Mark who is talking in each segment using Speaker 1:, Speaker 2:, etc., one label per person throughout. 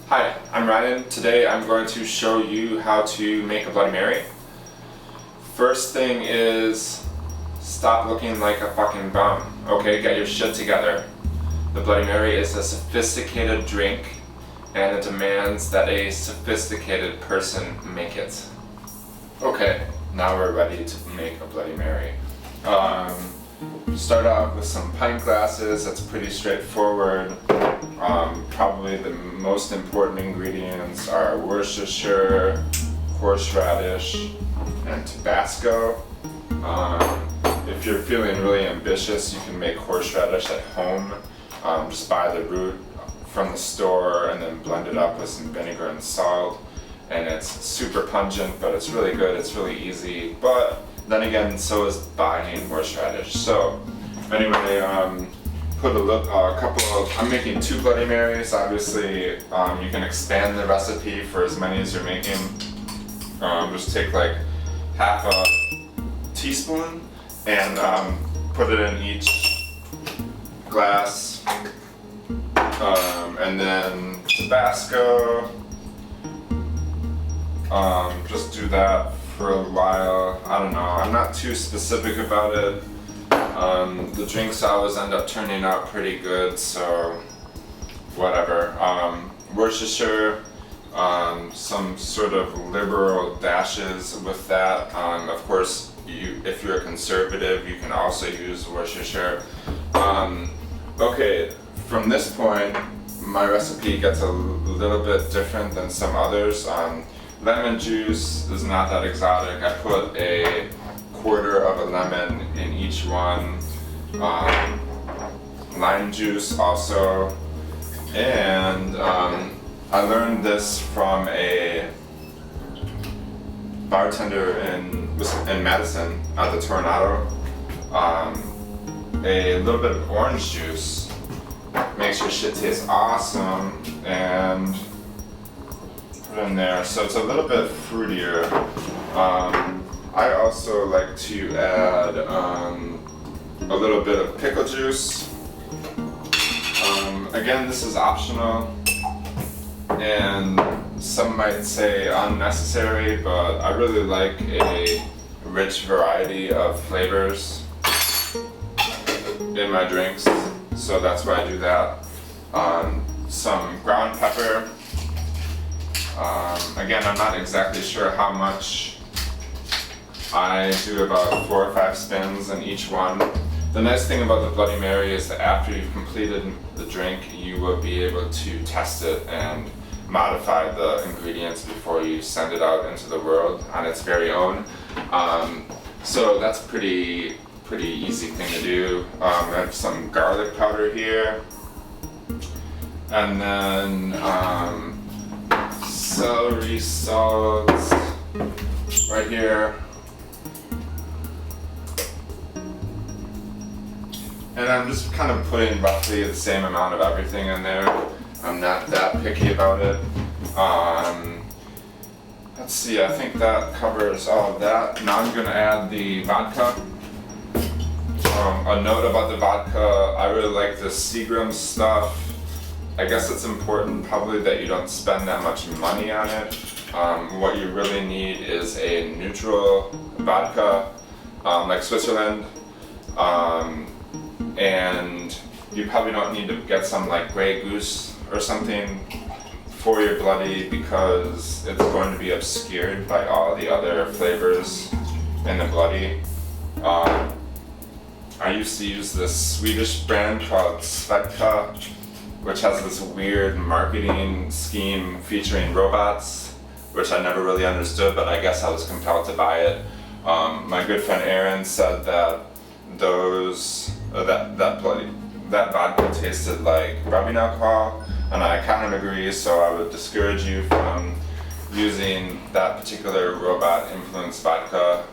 Speaker 1: Hi, I'm Ryan. Today I'm going to show you how to make a Bloody Mary. First thing is, stop looking like a fucking bum. Okay, get your shit together. The Bloody Mary is a sophisticated drink and it demands that a sophisticated person make it. Okay, now we're ready to make a Bloody Mary. Start off with some pint glasses. That's pretty straightforward. Probably the most important ingredients are Worcestershire, horseradish, and Tabasco. If you're feeling really ambitious, you can make horseradish at home. Just buy the root from the store and then blend it up with some vinegar and salt. And it's super pungent, but it's really good. It's really easy. But then again, so is buying horseradish. So anyway, put a couple of, I'm making 2 Bloody Marys. Obviously, you can expand the recipe for as many as you're making. Just take like half a teaspoon and put it in each glass. And then Tabasco. Just do that for a while. I don't know, I'm not too specific about it. The drinks always end up turning out pretty good, so whatever. Worcestershire, some sort of liberal dashes with that. Of course, if you're a conservative, you can also use Worcestershire. Okay, from this point, my recipe gets a little bit different than some others. Lemon juice is not that exotic. I put a quarter of a lemon in each one. Lime juice also. And I learned this from a bartender in Madison at the Tornado. A little bit of orange juice makes your shit taste awesome, and put in there, so it's a little bit fruitier. I also like to add a little bit of pickle juice. Again, this is optional, and some might say unnecessary, but I really like a rich variety of flavors in my drinks, so that's why I do that. Some ground pepper. Again, I'm not exactly sure how much. I do about 4 or 5 spins in each one. The nice thing about the Bloody Mary is that after you've completed the drink, you will be able to test it and modify the ingredients before you send it out into the world on its very own. So that's pretty easy thing to do. I have some garlic powder here, and then celery salt right here. And I'm just kind of putting roughly the same amount of everything in there. I'm not that picky about it. Let's see, I think that covers all of that. Now I'm gonna add the vodka. A note about the vodka, I really like the Seagram stuff. I guess it's important probably that you don't spend that much money on it. What you really need is a neutral vodka, like Switzerland. And you probably don't need to get some like Grey Goose or something for your Bloody, because it's going to be obscured by all the other flavors in the Bloody. I used to use this Swedish brand called Svedka, which has this weird marketing scheme featuring robots, which I never really understood, but I guess I was compelled to buy it. My good friend Aaron said that that vodka tasted like rubbing alcohol, and I kind of agree, so I would discourage you from using that particular robot-influenced vodka.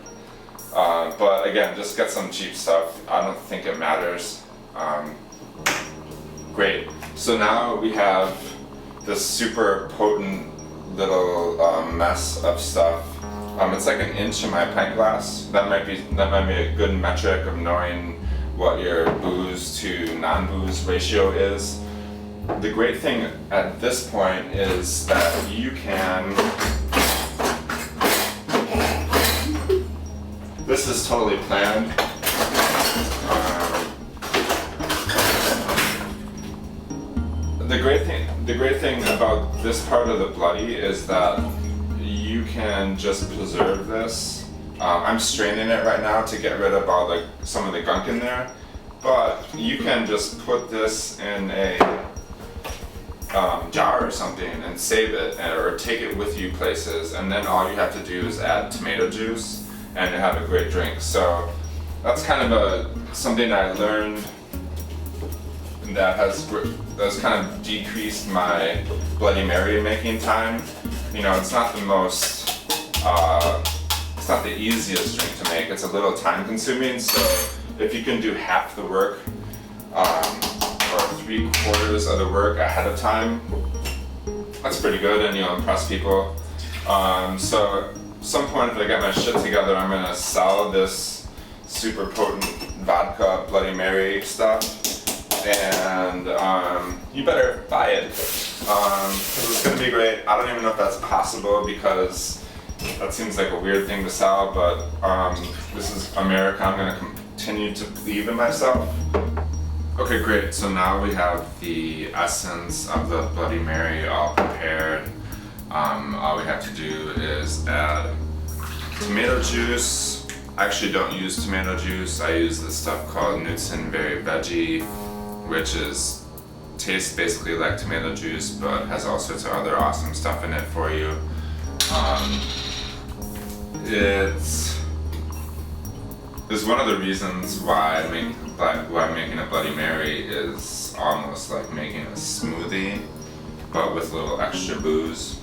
Speaker 1: But again, just get some cheap stuff. I don't think it matters. Great. So now we have this super potent little mess of stuff. It's like 1 inch in my pint glass. That might be a good metric of knowing what your booze to non-booze ratio is. the great thing at this point is that you can, this is totally planned. The great thing about this part of the bloody is that you can just preserve this. I'm straining it right now to get rid of all some of the gunk in there, but you can just put this in a jar or something and save it, or take it with you places, and then all you have to do is add tomato juice and you have a great drink. So that's kind of something I learned that's kind of decreased my Bloody Mary making time. You know, it's not the most, it's not the easiest drink to make. It's a little time consuming, so if you can do half the work, or 3/4 of the work ahead of time, that's pretty good, and you'll impress people. So at some point, if I get my shit together, I'm gonna sell this super potent vodka Bloody Mary stuff. And you better buy it. It's gonna be great. I don't even know if that's possible because that seems like a weird thing to sell, but this is America. I'm gonna continue to believe in myself. Okay, great. So now we have the essence of the Bloody Mary all prepared. All we have to do is add tomato juice. I actually don't use tomato juice. I use this stuff called Knudsen Berry Veggie, which tastes basically like tomato juice, but has all sorts of other awesome stuff in it for you. It's one of the reasons why I'm making a Bloody Mary is almost like making a smoothie, but with a little extra booze.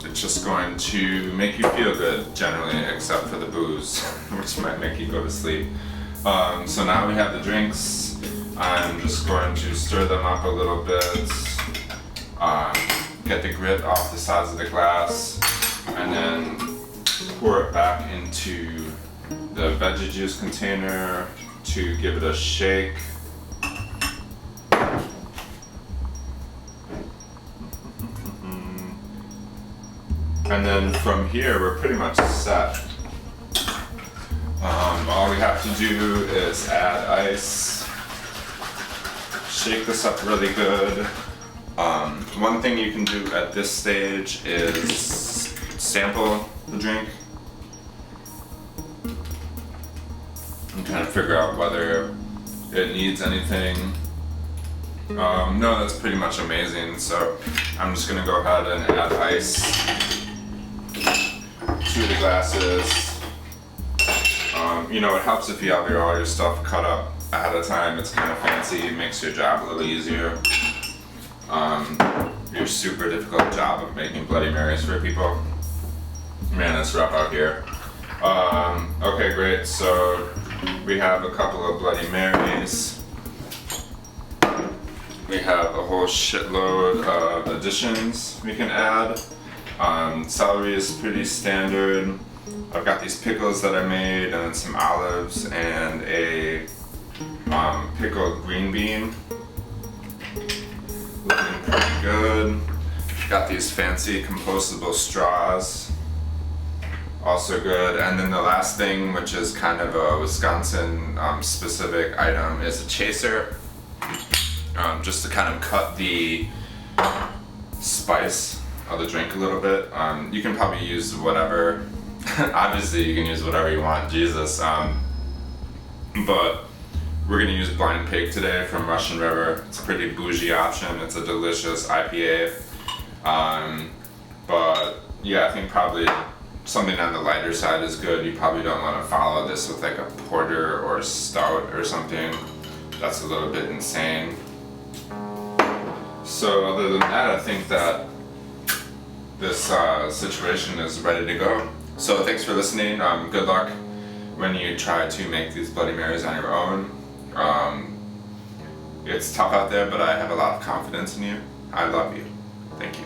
Speaker 1: It's just going to make you feel good generally, except for the booze, which might make you go to sleep. So now we have the drinks. I'm just going to stir them up a little bit, get the grit off the sides of the glass, and then pour it back into the veggie juice container to give it a shake. And then from here, we're pretty much set. All we have to do is add ice, shake this up really good. One thing you can do at this stage is sample the drink and kind of figure out whether it needs anything. No, that's pretty much amazing. So I'm just gonna go ahead and add ice to the glasses. You know, it helps if you have all your stuff cut up ahead of time. It's kind of fancy, it makes your job a little easier. Your super difficult job of making Bloody Marys for people. Man, it's rough out here. Okay, great. So we have a couple of Bloody Marys. We have a whole shitload of additions we can add. Celery is pretty standard. I've got these pickles that I made, and some olives, and a pickled green bean. Looking pretty good. Got these fancy compostable straws. Also good. And then the last thing, which is kind of a Wisconsin specific item, is a chaser. Just to kind of cut the spice of the drink a little bit. You can probably use whatever. Obviously you can use whatever you want, Jesus. But we're gonna use Blind Pig today from Russian River. It's a pretty bougie option. It's a delicious IPA. But yeah, I think probably something on the lighter side is good. You probably don't want to follow this with like a porter or a stout or something. That's a little bit insane. So other than that, I think that this situation is ready to go. So thanks for listening. Good luck when you try to make these Bloody Marys on your own. It's tough out there, but I have a lot of confidence in you. I love you. Thank you.